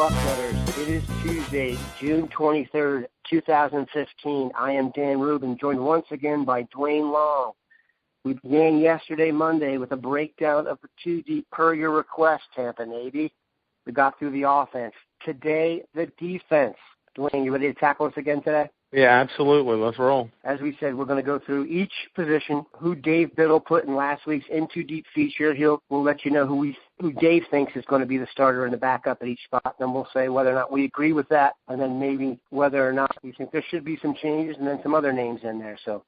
Bucknutters. It is Tuesday, June 23rd, 2015. I am Dan Rubin, joined once again by Duane Long. We began yesterday, Monday, with a breakdown of the two deep per your request, Tampa Navy. We got through the offense. Today, the defense. Duane, you ready to tackle us again today? Yeah, absolutely. Let's roll. As we said, we're going to go through each position, who Dave Biddle put in last week's In Too Deep feature. We'll let you know who Dave thinks is going to be the starter and the backup at each spot. Then we'll say whether or not we agree with that, and then maybe whether or not we think there should be some changes, and then some other names in there. So,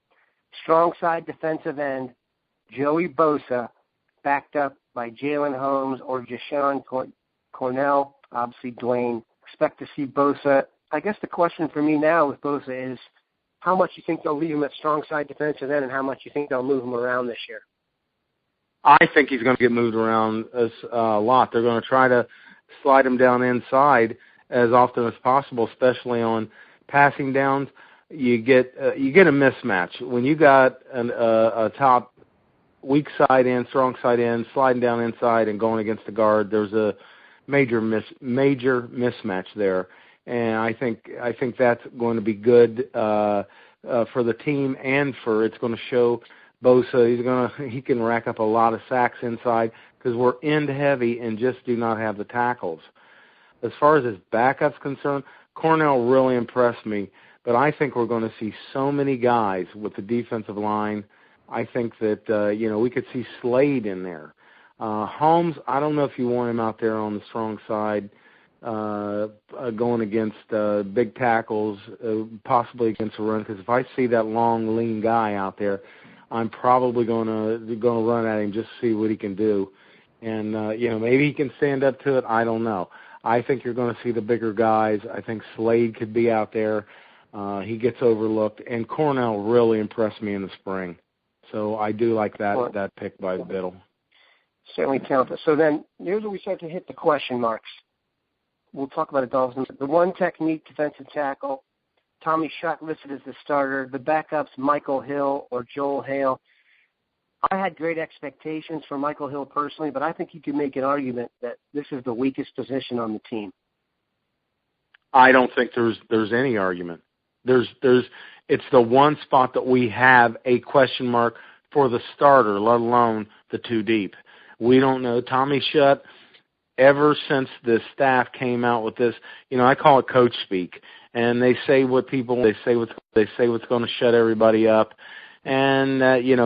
strong side defensive end, Joey Bosa, backed up by Jalen Holmes or Jashawn Cornell. Obviously, Duane. Expect to see Bosa. I guess the question for me now with Bosa is how much you think they'll leave him at strong side defensive end and how much you think they'll move him around this year. I think he's going to get moved around a lot. They're going to try to slide him down inside as often as possible, especially on passing downs. You get a mismatch. When you got a top weak side end, strong side end, sliding down inside and going against the guard, there's a major mismatch there. And I think that's going to be good for the team, and it's going to show Bosa he can rack up a lot of sacks inside because we're end heavy and just do not have the tackles. As far as his backup's concerned, Cornell really impressed me, but I think we're going to see so many guys with the defensive line. I think that we could see Slade in there. Holmes, I don't know if you want him out there on the strong side. Going against big tackles, possibly against a run. Because if I see that long, lean guy out there, I'm probably going to run at him just to see what he can do. And maybe he can stand up to it. I don't know. I think you're going to see the bigger guys. I think Slade could be out there. He gets overlooked, and Cornell really impressed me in the spring. So I do like that pick by Biddle. Certainly counts. So then here's where we start to hit the question marks. We'll talk about the Dolphins. The one technique defensive tackle, Tommy Shutt listed as the starter. The backups, Michael Hill or Joel Hale. I had great expectations for Michael Hill personally, but I think you could make an argument that this is the weakest position on the team. I don't think there's any argument. It's the one spot that we have a question mark for the starter, let alone the two deep. We don't know. Tommy Shutt, ever since the staff came out with this, I call it coach speak, and they say what's going to shut everybody up, and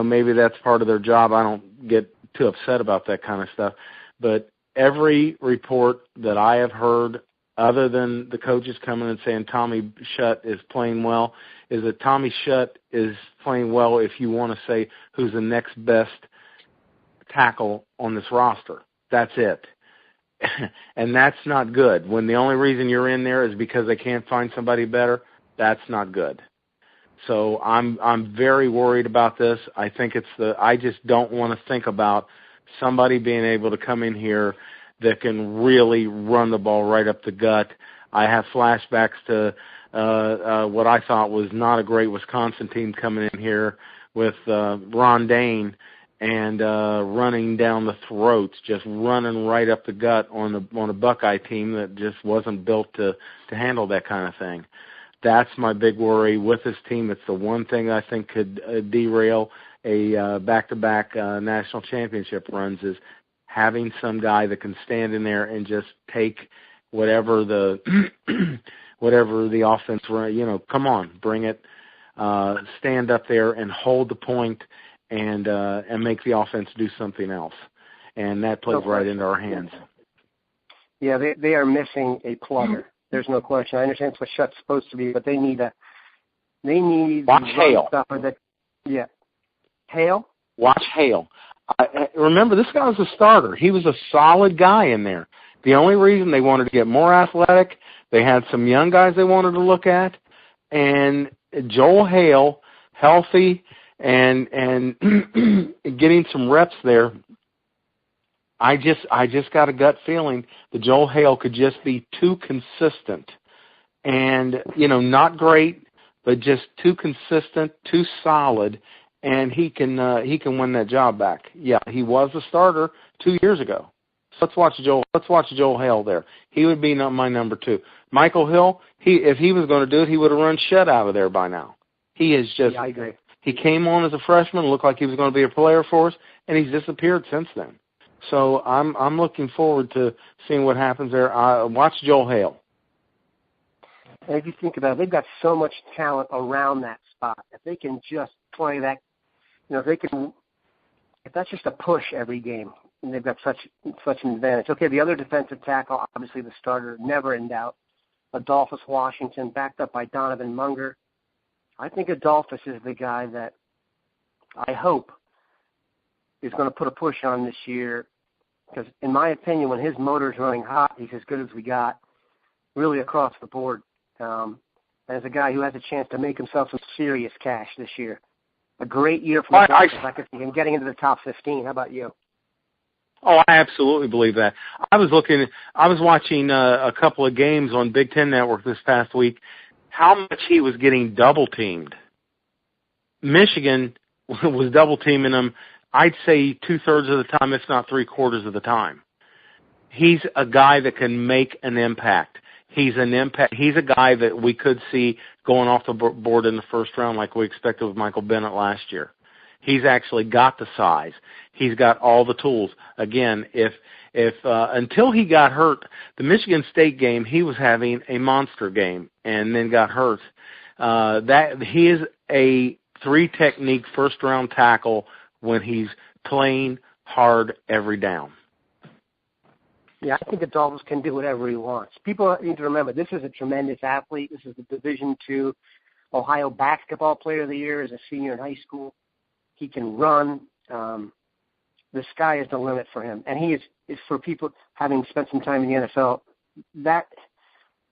maybe that's part of their job. I don't get too upset about that kind of stuff, but every report that I have heard, other than the coaches coming and saying Tommy Shutt is playing well, is that Tommy Shutt is playing well if you want to say who's the next best tackle on this roster. That's it. And that's not good. When the only reason you're in there is because they can't find somebody better, that's not good. So I'm very worried about this. I think I just don't want to think about somebody being able to come in here that can really run the ball right up the gut. I have flashbacks to what I thought was not a great Wisconsin team coming in here with Ron Dane and running down the throats, just running right up the gut on a Buckeye team that just wasn't built to handle that kind of thing. That's my big worry with this team. It's the one thing I think could derail a back-to-back national championship runs is having some guy that can stand in there and just take whatever the offense run. Come on, bring it. Stand up there and hold the point. And make the offense do something else. And that plays right into our hands. Yeah, they are missing a plugger. There's no question. I understand it's what Shutt's supposed to be, but they need Watch Hale. Yeah. Hale? Watch Hale. Remember, this guy was a starter. He was a solid guy in there. The only reason they wanted to get more athletic, they had some young guys they wanted to look at, and Joel Hale, healthy, and getting some reps there, I just got a gut feeling that Joel Hale could just be too consistent, and not great, but just too consistent, too solid, and he can win that job back. Yeah, he was a starter 2 years ago, Let's watch Joel Hale there. He would be my number 2. Michael Hill, if he was going to do it, he would have run Shed out of there by now. He is just. Yeah, I agree. He came on as a freshman, looked like he was going to be a player for us, and he's disappeared since then. So I'm looking forward to seeing what happens there. Watch Joel Hale. And if you think about it, they've got so much talent around that spot. If they can just play that, if that's just a push every game, and they've got such an advantage. Okay, the other defensive tackle, obviously the starter, never in doubt, Adolphus Washington, backed up by Donovan Munger. I think Adolphus is the guy that I hope is going to put a push on this year, because in my opinion, when his motor's running hot, he's as good as we got, really across the board. As a guy who has a chance to make himself some serious cash this year. A great year for Adolphus. I could see him getting into the top 15. How about you? Oh, I absolutely believe that. I was watching a couple of games on Big Ten Network this past week, how much he was getting double-teamed. Michigan was double-teaming him, I'd say 2/3 of the time, if not 3/4 of the time. He's a guy that can make an impact. He's a guy that we could see going off the board in the first round like we expected with Michael Bennett last year. He's actually got the size. He's got all the tools. Again, if until he got hurt, the Michigan State game, he was having a monster game and then got hurt. That he is a 3-technique first-round tackle when he's playing hard every down. Yeah, I think Adolphus can do whatever he wants. People need to remember, this is a tremendous athlete. This is the Division II Ohio Basketball Player of the Year as a senior in high school. He can run. The sky is the limit for him. And he is for people having spent some time in the NFL, that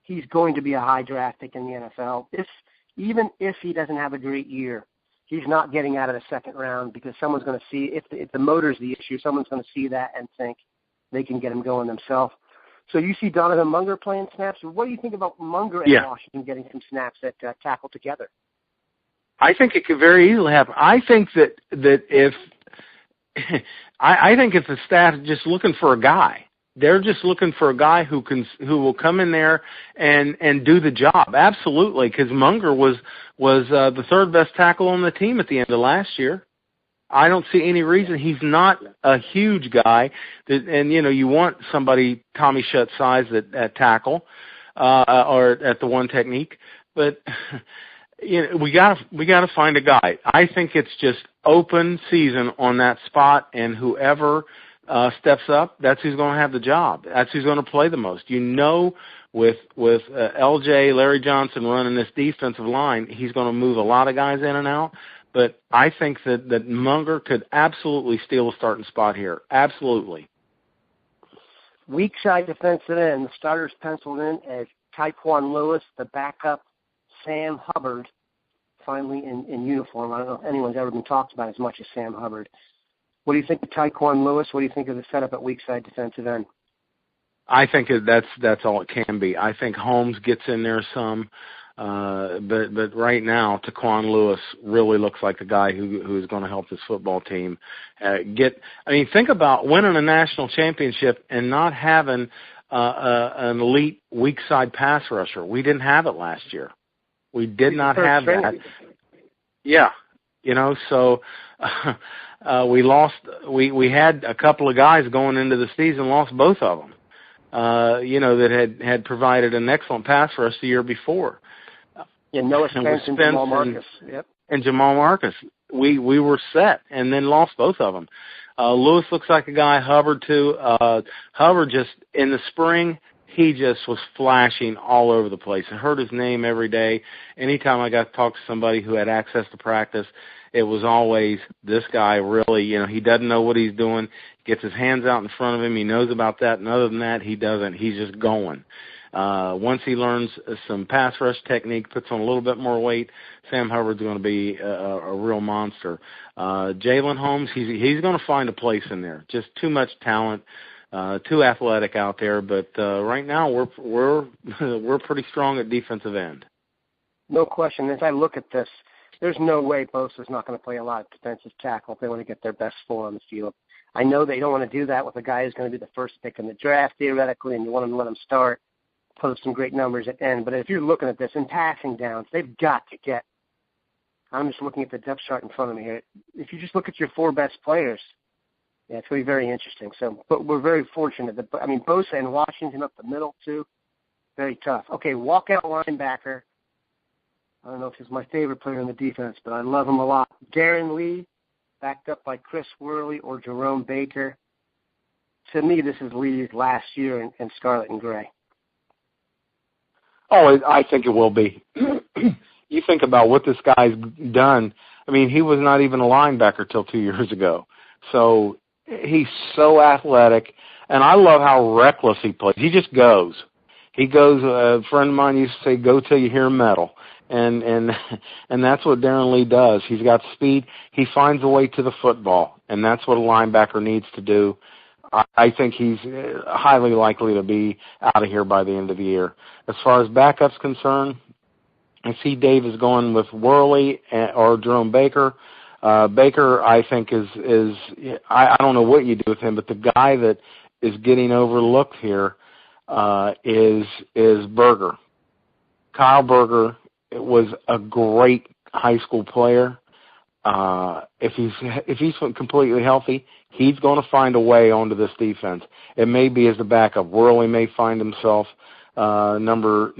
he's going to be a high draft pick in the NFL. Even if he doesn't have a great year, he's not getting out of the second round because someone's going to see, if the motor's the issue, someone's going to see that and think they can get him going themselves. So you see Donovan Munger playing snaps. What do you think about Munger and Washington getting some snaps at tackle together? I think it could very easily happen. I think that if I think if the staff is just looking for a guy, they're just looking for a guy who will come in there and do the job. Absolutely, because Munger was the third best tackle on the team at the end of last year. I don't see any reason. He's not a huge guy, and you want somebody Tommy Shutt size at tackle or at the 1-technique, but we gotta find a guy. I think it's just open season on that spot, and whoever steps up, that's who's going to have the job. That's who's going to play the most. With LJ, Larry Johnson running this defensive line, he's going to move a lot of guys in and out. But I think that Munger could absolutely steal a starting spot here. Absolutely. Weak side defensive end, the starters penciled in as Tyquan Lewis, the backup, Sam Hubbard, finally in uniform. I don't know if anyone's ever been talked about as much as Sam Hubbard. What do you think of Tyquan Lewis? What do you think of the setup at weak side defensive end? I think that's all it can be. I think Holmes gets in there some. But right now, Tyquan Lewis really looks like the guy who's going to help this football team think about winning a national championship and not having an elite weak side pass rusher. We didn't have it last year. We did not have that. Yeah, so we lost. We had a couple of guys going into the season, lost both of them. That had provided an excellent pass for us the year before. Yeah, Noah Spence and Jamal Marcus. Yep. And Jamal Marcus. We were set and then lost both of them. Lewis looks like a guy. Hubbard, too. Hubbard just, in the spring, he just was flashing all over the place. I heard his name every day. Anytime I got to talk to somebody who had access to practice, it was always this guy really, he doesn't know what he's doing, gets his hands out in front of him, he knows about that, and other than that, he doesn't. He's just going. Once he learns some pass rush technique, puts on a little bit more weight, Sam Hubbard's going to be a real monster. Jalen Holmes, he's going to find a place in there. Just too much talent, too athletic out there. But right now, we're pretty strong at defensive end. No question. As I look at this, there's no way Bosa's not going to play a lot of defensive tackle if they want to get their best 4 on the field. I know they don't want to do that with a guy who's going to be the first pick in the draft, theoretically, and you want to let him start, post some great numbers at the end. But if you're looking at this in passing downs, they've got to get – I'm just looking at the depth chart in front of me here. If you just look at your 4 best players, yeah, it's going to be very interesting. So, but we're very fortunate. Bosa and Washington up the middle, too, very tough. Okay, walkout linebacker. I don't know if he's my favorite player in the defense, but I love him a lot. Darren Lee, backed up by Chris Worley or Jerome Baker. To me, this is Lee's last year in scarlet and gray. Oh, I think it will be. You think about what this guy's done. I mean, he was not even a linebacker till 2 years ago. So he's so athletic, and I love how reckless he plays. He just goes. He goes. A friend of mine used to say, "Go till you hear metal." And that's what Darren Lee does. He's got speed. He finds a way to the football, and that's what a linebacker needs to do. I think he's highly likely to be out of here by the end of the year. As far as backups concerned, I see Dave is going with Worley or Jerome Baker. Baker, I think, is I don't know what you do with him, but the guy that is getting overlooked here is Berger. Kyle Berger was a great high school player. If he's completely healthy, he's going to find a way onto this defense. It may be as the backup. Worley may find himself number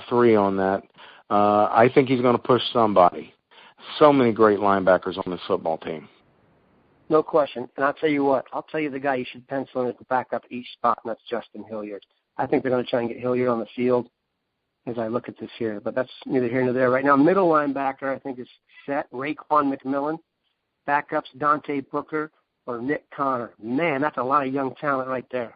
3 on that. I think he's going to push somebody. So many great linebackers on this football team. No question. And I'll tell you what. I'll tell you the guy you should pencil in at the backup at each spot, and that's Justin Hilliard. I think they're going to try and get Hilliard on the field as I look at this here. But that's neither here nor there. Right now, middle linebacker, I think, is set. Raekwon McMillan. Backups, Dante Booker or Nick Connor. Man, that's a lot of young talent right there.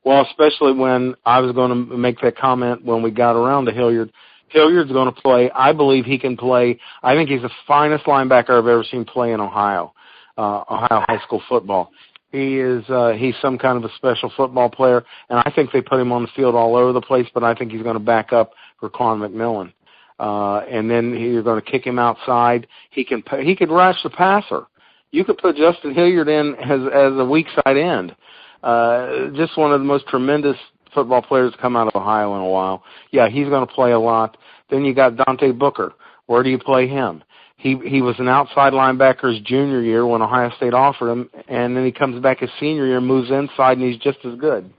Well, especially when I was going to make that comment when we got around to Hilliard. Hilliard's going to play. I believe he can play. I think he's the finest linebacker I've ever seen play in Ohio high school football. He's some kind of a special football player, and I think they put him on the field all over the place, but I think he's going to back up Raekwon McMillan. And then you're going to kick him outside. He could rush the passer. You could put Justin Hilliard in as a weak side end. Just one of the most tremendous football players to come out of Ohio in a while. Yeah, he's going to play a lot. Then you got Dante Booker. Where do you play him? He was an outside linebacker his junior year when Ohio State offered him, and then he comes back his senior year and moves inside, and he's just as good.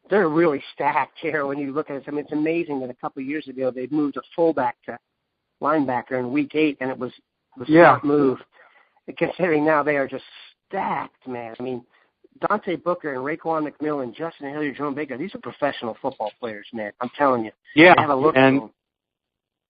They're really stacked here when you look at it. I mean, it's amazing that a couple of years ago they moved a fullback to linebacker in week 8, and it was a smart move. And considering now they are just stacked, man. I mean, Dante Booker and Raekwon McMillan, Justin Hilliard, Jerome Baker, these are professional football players, man. I'm telling you. Yeah, they have a look to them.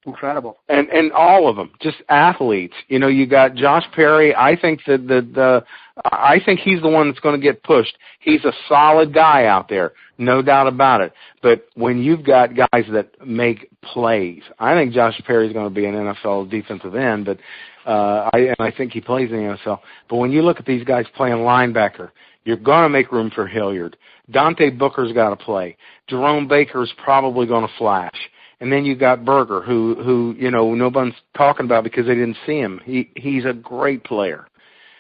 Incredible. And all of them, just athletes. You know, you got Josh Perry. I think I think he's the one that's going to get pushed. He's a solid guy out there, no doubt about it. But when you've got guys that make plays, I think Josh Perry's going to be an NFL defensive end, but I think he plays in the NFL. But when you look at these guys playing linebacker, you're going to make room for Hilliard. Dante Booker's got to play. Jerome Baker's probably going to flash. And then you got Berger, who you know nobody's talking about because they didn't see him. He's a great player,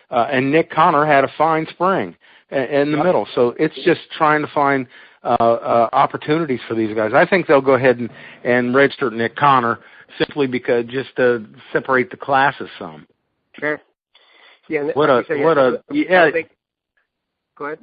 and Nick Connor had a fine spring in the middle. So it's just trying to find opportunities for these guys. I think they'll go ahead and register Nick Connor simply because just to separate the classes some. Sure. Yeah. Go ahead.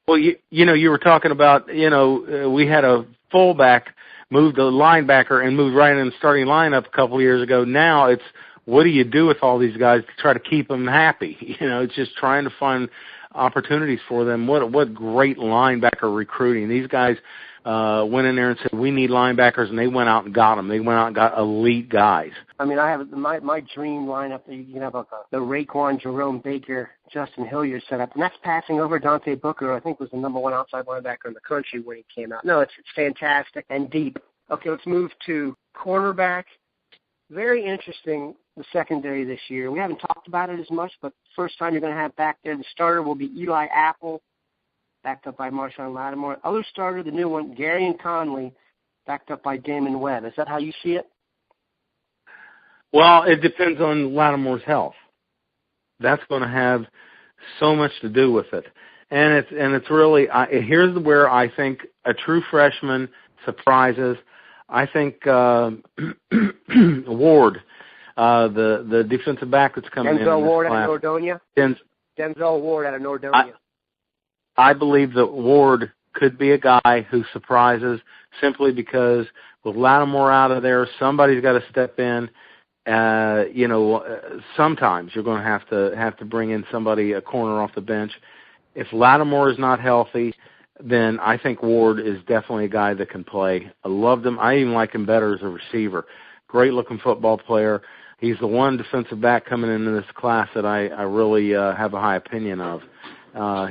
Well, you know you were talking about we had a fullback moved a linebacker and moved right in the starting lineup a couple of years ago. Now it's what do you do with all these guys to try to keep them happy? You know, it's just trying to find opportunities for them. What great linebacker recruiting. These guys went in there and said, we need linebackers, and they went out and got them. They went out and got elite guys. I mean, I have my dream lineup. You can have the Raekwon, Jerome Baker, Justin Hilliard set up, and that's passing over Dante Booker, who I think was the number 1 outside linebacker in the country when he came out. No, it's fantastic and deep. Okay, let's move to cornerback. Very interesting, the secondary this year. We haven't talked about it as much, but first time you're going to have back there, the starter will be Eli Apple, backed up by Marshawn Lattimore. Other starter, the new one, Gary Conley, backed up by Damon Webb. Is that how you see it? Well, it depends on Lattimore's health. that's going to have so much to do with it. And it's really here's where I think a true freshman surprises. I think Ward, the defensive back that's coming in. Denzel Ward class, out of Nordonia. Denzel Ward out of Nordonia. I believe that Ward could be a guy who surprises simply because with Lattimore out of there, somebody's got to step in. Sometimes you're going to have to bring in somebody, a corner off the bench. If Lattimore is not healthy, then I think Ward is definitely a guy that can play. I loved him. I even like him better as a receiver. Great-looking football player. He's the one defensive back coming into this class that I really have a high opinion of.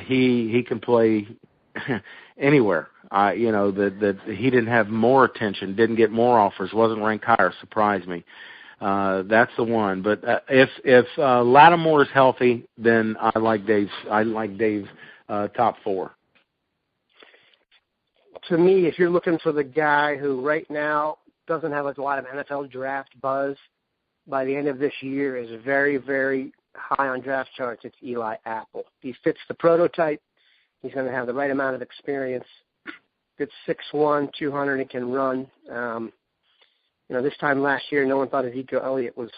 He can play anywhere. That he didn't have more attention, didn't get more offers, wasn't ranked higher, surprised me. That's the one. But if Lattimore is healthy, then I like Dave's top four. To me, if you're looking for the guy who right now doesn't have a lot of NFL draft buzz, by the end of this year is very, very high on draft charts, it's Eli Apple. He fits the prototype. He's going to have the right amount of experience. Good 6'1", 200, and can run. This time last year, no one thought Ezekiel Elliott was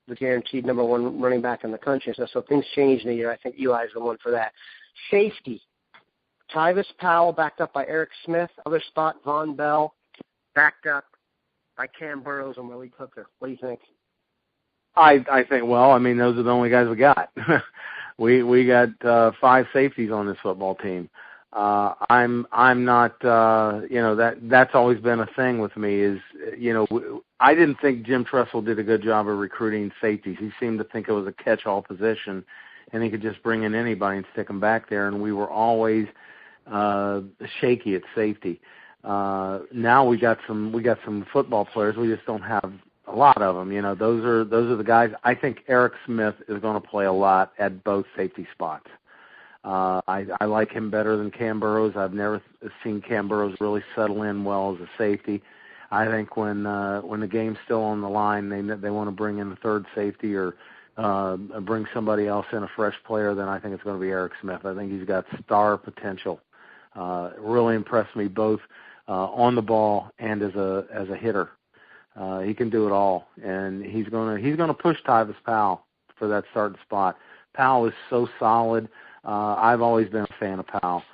the guaranteed number one running back in the country. So things changed in the year. I think Eli's the one for that. Safety. Tyvis Powell backed up by Eric Smith. Other spot, Von Bell, backed up by Cam Burrows and Willie Hooker. What do you think? I think, those are the only guys we got. we got 5 safeties on this football team. I'm not, that's always been a thing with me is, I didn't think Jim Tressel did a good job of recruiting safeties. He seemed to think it was a catch-all position and he could just bring in anybody and stick them back there. And we were always, shaky at safety. Now we got some football players. We just don't have a lot of them. Those are the guys. I think Eric Smith is going to play a lot at both safety spots. I like him better than Cam Burrows. I've never seen Cam Burrows really settle in well as a safety. I think when the game's still on the line, they want to bring in the third safety or bring somebody else in, a fresh player, then I think it's going to be Eric Smith. I think he's got star potential. Really impressed me both on the ball and as a hitter. He can do it all, and he's going to push Tyvis Powell for that starting spot. Powell is so solid. I've always been a fan of Powell.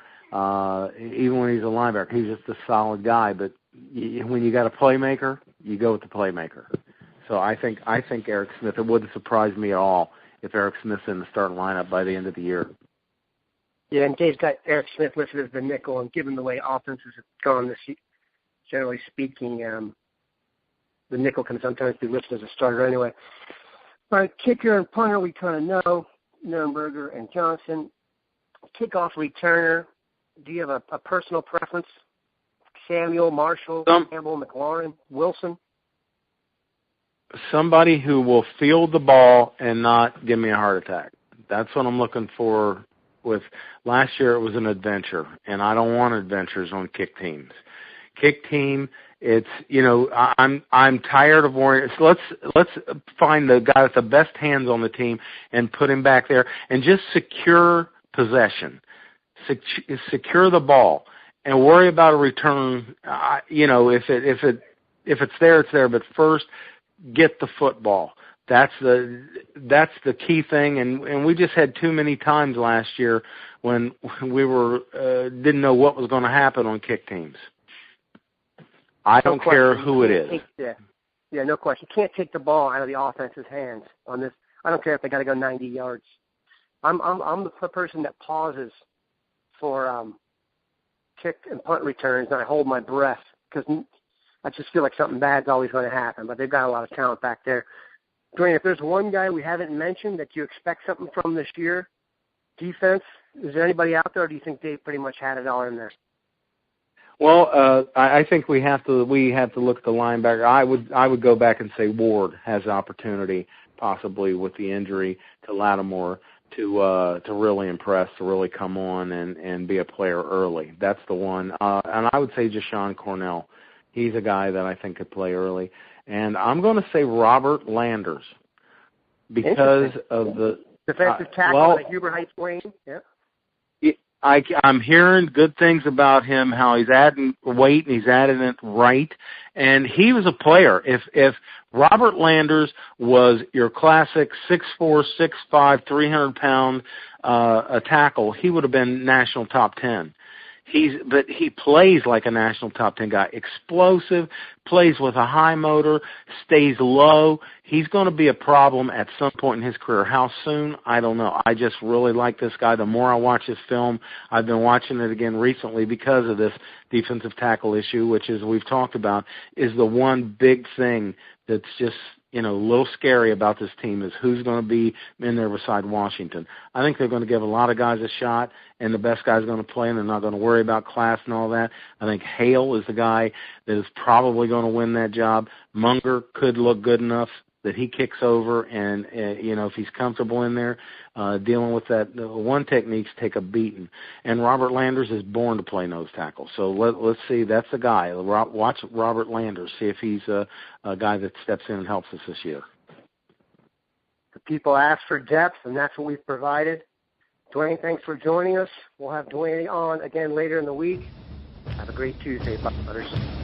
Even when he's a linebacker, he's just a solid guy. But when you got a playmaker, you go with the playmaker. So I think Eric Smith. It wouldn't surprise me at all if Eric Smith's in the starting lineup by the end of the year. Yeah, and Dave's got Eric Smith listed as the nickel, and given the way offenses have gone this year, generally speaking, the nickel can sometimes be listed as a starter anyway. All right, kicker and punter we kind of know, Nurnberger and Johnson. Kickoff returner, do you have a personal preference? Samuel, Marshall, Campbell, McLaurin, Wilson? Somebody who will field the ball and not give me a heart attack. That's what I'm looking for. With last year, it was an adventure, and I don't want adventures on kick teams. Kick team, it's I'm tired of worrying. So let's find the guy with the best hands on the team and put him back there and just secure possession, secure the ball, and worry about a return. If it's there, it's there. But first, get the football. That's the key thing, and we just had too many times last year when we were didn't know what was going to happen on kick teams. I don't care who it is. Yeah, no question. You can't take the ball out of the offense's hands on this. I don't care if they got to go 90 yards. I'm the person that pauses for kick and punt returns, and I hold my breath because I just feel like something bad's always going to happen. But they've got a lot of talent back there. Duane, if there's one guy we haven't mentioned that you expect something from this year, defense, is there anybody out there, or do you think Dave pretty much had it all in there? Well, I think we have to look at the linebacker. I would go back and say Ward has an opportunity, possibly with the injury to Lattimore, to really impress, to really come on and be a player early. That's the one. And I would say Jashawn Cornell. He's a guy that I think could play early. And I'm going to say Robert Landers because of Defensive tackle out of Huber Heights, Wayne. Yeah. I'm hearing good things about him, how he's adding weight and he's adding it right. And he was a player. If Robert Landers was your classic 6'4", 6'5", 300-pound a tackle, he would have been national top 10. But he plays like a national top 10 guy. Explosive, plays with a high motor, stays low. He's going to be a problem at some point in his career. How soon? I don't know. I just really like this guy. The more I watch this film, I've been watching it again recently because of this defensive tackle issue, which, as we've talked about, is the one big thing that's just, a little scary about this team is who's going to be in there beside Washington. I think they're going to give a lot of guys a shot, and the best guy's going to play, and they're not going to worry about class and all that. I think Hale is the guy that is probably going to win that job. Munger could look good enough that he kicks over, and, if he's comfortable in there, dealing with that, one techniques take a beating. And Robert Landers is born to play nose tackle. So let's see, that's the guy. Watch Robert Landers, see if he's a guy that steps in and helps us this year. The people ask for depth, and that's what we've provided. Duane, thanks for joining us. We'll have Duane on again later in the week. Have a great Tuesday, Bucknutters.